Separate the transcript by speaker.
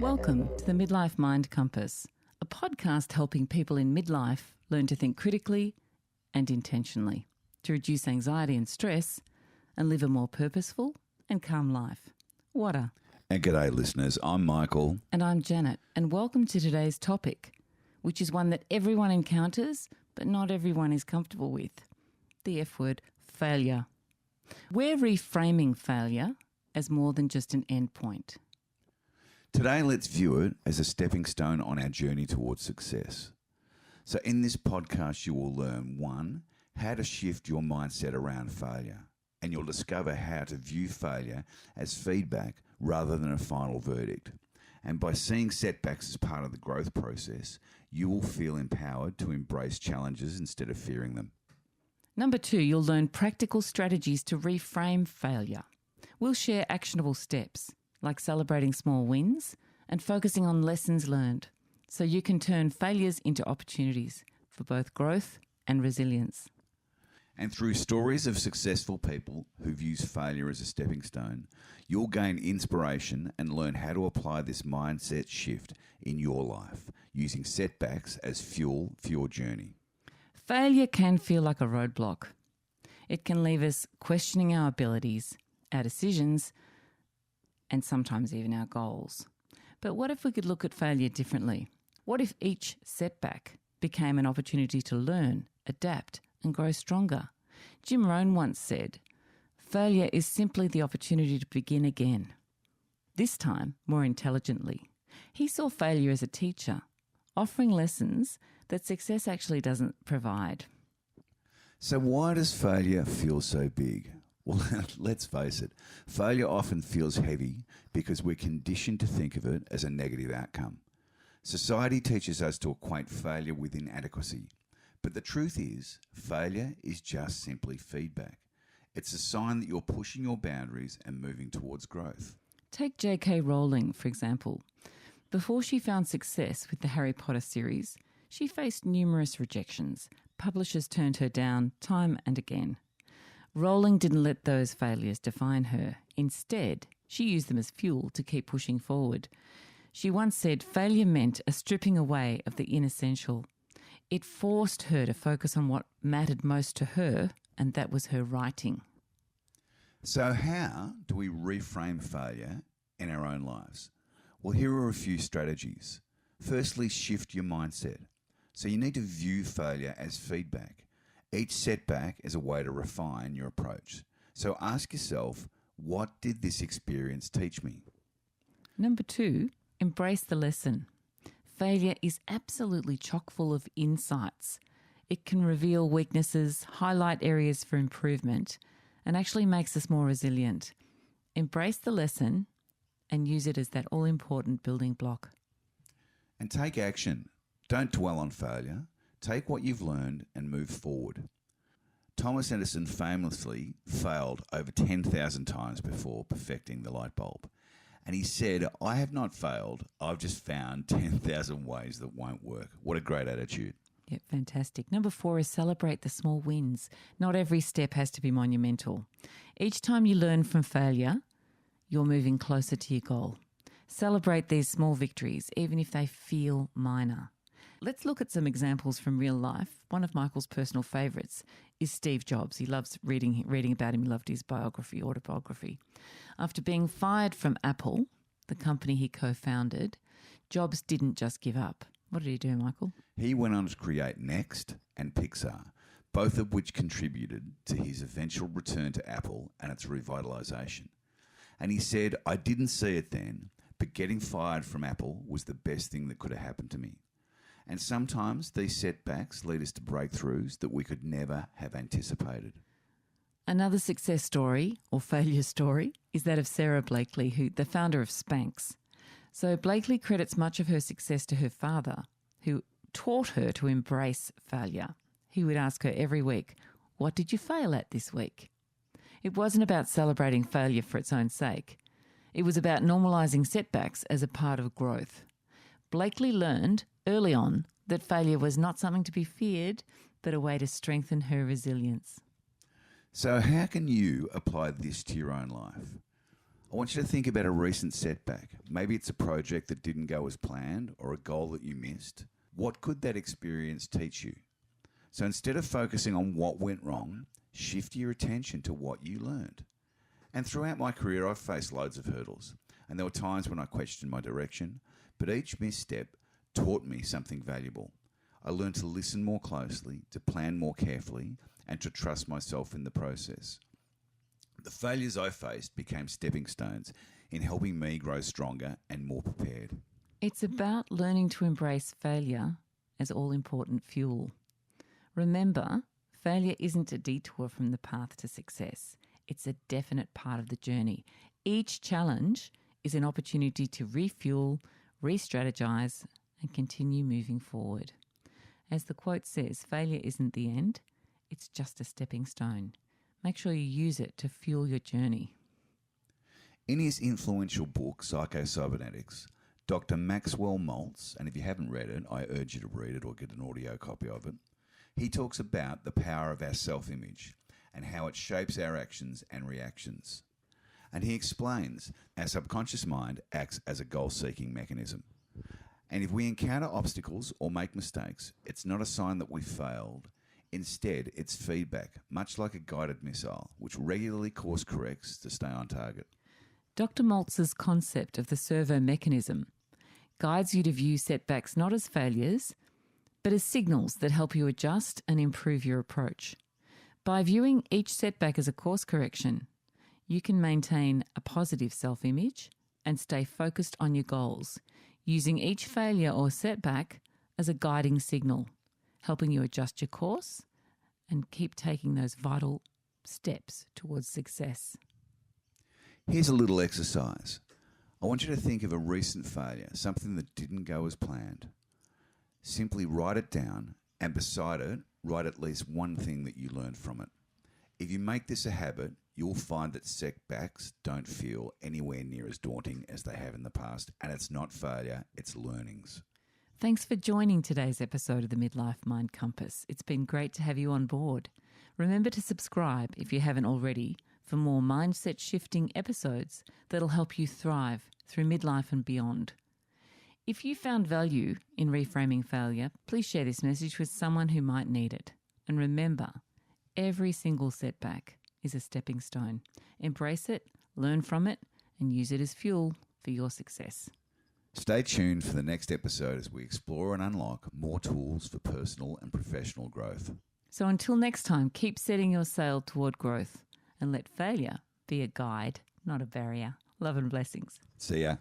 Speaker 1: Welcome to the Midlife Mind Compass, a podcast helping people in midlife learn to think critically and intentionally to reduce anxiety and stress and live a more purposeful and calm life. Whata?
Speaker 2: And g'day listeners, I'm Michael.
Speaker 1: And I'm Janet, and welcome to today's topic, which is one that everyone encounters but not everyone is comfortable with. The F word, failure. We're reframing failure as more than just an endpoint.
Speaker 2: Today, let's view it as a stepping stone on our journey towards success. So in this podcast, you will learn, 1, how to shift your mindset around failure. And you'll discover how to view failure as feedback rather than a final verdict. And by seeing setbacks as part of the growth process, you will feel empowered to embrace challenges instead of fearing them.
Speaker 1: Number 2, you'll learn practical strategies to reframe failure. We'll share actionable steps, like celebrating small wins and focusing on lessons learned, so you can turn failures into opportunities for both growth and resilience.
Speaker 2: And through stories of successful people who've used failure as a stepping stone, you'll gain inspiration and learn how to apply this mindset shift in your life, using setbacks as fuel for your journey.
Speaker 1: Failure can feel like a roadblock. It can leave us questioning our abilities, our decisions, and sometimes even our goals. But what if we could look at failure differently? What if each setback became an opportunity to learn, adapt, and grow stronger? Jim Rohn once said, "Failure is simply the opportunity to begin again, this time more intelligently." He saw failure as a teacher, offering lessons that success actually doesn't provide.
Speaker 2: So why does failure feel so big? Well, let's face it, failure often feels heavy because we're conditioned to think of it as a negative outcome. Society teaches us to equate failure with inadequacy. But the truth is, failure is just simply feedback. It's a sign that you're pushing your boundaries and moving towards growth.
Speaker 1: Take J.K. Rowling, for example. Before she found success with the Harry Potter series, she faced numerous rejections. Publishers turned her down time and again. Rowling didn't let those failures define her. Instead, she used them as fuel to keep pushing forward. She once said failure meant a stripping away of the inessential. It forced her to focus on what mattered most to her, and that was her writing.
Speaker 2: So how do we reframe failure in our own lives? Well, here are a few strategies. Firstly, shift your mindset. So you need to view failure as feedback. Each setback is a way to refine your approach. So ask yourself, what did this experience teach me?
Speaker 1: Number 2, embrace the lesson. Failure is absolutely chock full of insights. It can reveal weaknesses, highlight areas for improvement, and actually makes us more resilient. Embrace the lesson and use it as that all-important building block.
Speaker 2: And take action. Don't dwell on failure. Take what you've learned and move forward. Thomas Edison famously failed over 10,000 times before perfecting the light bulb. And he said, "I have not failed. I've just found 10,000 ways that won't work." What a great attitude.
Speaker 1: Yeah, fantastic. Number 4 is celebrate the small wins. Not every step has to be monumental. Each time you learn from failure, you're moving closer to your goal. Celebrate these small victories, even if they feel minor. Let's look at some examples from real life. One of Michael's personal favourites is Steve Jobs. He loves reading about him. He loved his autobiography. After being fired from Apple, the company he co-founded, Jobs didn't just give up. What did he do, Michael?
Speaker 2: He went on to create Next and Pixar, both of which contributed to his eventual return to Apple and its revitalisation. And he said, "I didn't see it then, but getting fired from Apple was the best thing that could have happened to me." And sometimes these setbacks lead us to breakthroughs that we could never have anticipated.
Speaker 1: Another success story, or failure story, is that of Sarah Blakely, the founder of Spanx. So Blakely credits much of her success to her father, who taught her to embrace failure. He would ask her every week, "What did you fail at this week?" It wasn't about celebrating failure for its own sake. It was about normalising setbacks as a part of growth. Blakely learned early on that failure was not something to be feared, but a way to strengthen her resilience.
Speaker 2: So how can you apply this to your own life? I want you to think about a recent setback. Maybe it's a project that didn't go as planned or a goal that you missed. What could that experience teach you? So instead of focusing on what went wrong, shift your attention to what you learned. And throughout my career, I've faced loads of hurdles. And there were times when I questioned my direction, but each misstep taught me something valuable. I learned to listen more closely, to plan more carefully, and to trust myself in the process. The failures I faced became stepping stones in helping me grow stronger and more prepared.
Speaker 1: It's about learning to embrace failure as all-important fuel. Remember, failure isn't a detour from the path to success. It's a definite part of the journey. Each challenge is an opportunity to refuel, re-strategize, and continue moving forward. As the quote says, failure isn't the end, it's just a stepping stone. Make sure you use it to fuel your journey.
Speaker 2: In his influential book, Psycho-Cybernetics, Dr. Maxwell Maltz, and if you haven't read it, I urge you to read it or get an audio copy of it, he talks about the power of our self-image and how it shapes our actions and reactions. And he explains our subconscious mind acts as a goal-seeking mechanism. And if we encounter obstacles or make mistakes, it's not a sign that we failed. Instead, it's feedback, much like a guided missile, which regularly course corrects to stay on target.
Speaker 1: Dr. Maltz's concept of the servo mechanism guides you to view setbacks not as failures, but as signals that help you adjust and improve your approach. By viewing each setback as a course correction, you can maintain a positive self-image and stay focused on your goals, using each failure or setback as a guiding signal, helping you adjust your course and keep taking those vital steps towards success.
Speaker 2: Here's a little exercise. I want you to think of a recent failure, something that didn't go as planned. Simply write it down, and beside it, write at least one thing that you learned from it. If you make this a habit, you'll find that setbacks don't feel anywhere near as daunting as they have in the past, and it's not failure, it's learnings.
Speaker 1: Thanks for joining today's episode of the Midlife Mind Compass. It's been great to have you on board. Remember to subscribe if you haven't already for more mindset-shifting episodes that'll help you thrive through midlife and beyond. If you found value in reframing failure, please share this message with someone who might need it. And remember, every single setback is a stepping stone. Embrace it, learn from it, and use it as fuel for your success.
Speaker 2: Stay tuned for the next episode as we explore and unlock more tools for personal and professional growth.
Speaker 1: So until next time, keep setting your sail toward growth and let failure be a guide, not a barrier. Love and blessings.
Speaker 2: See ya.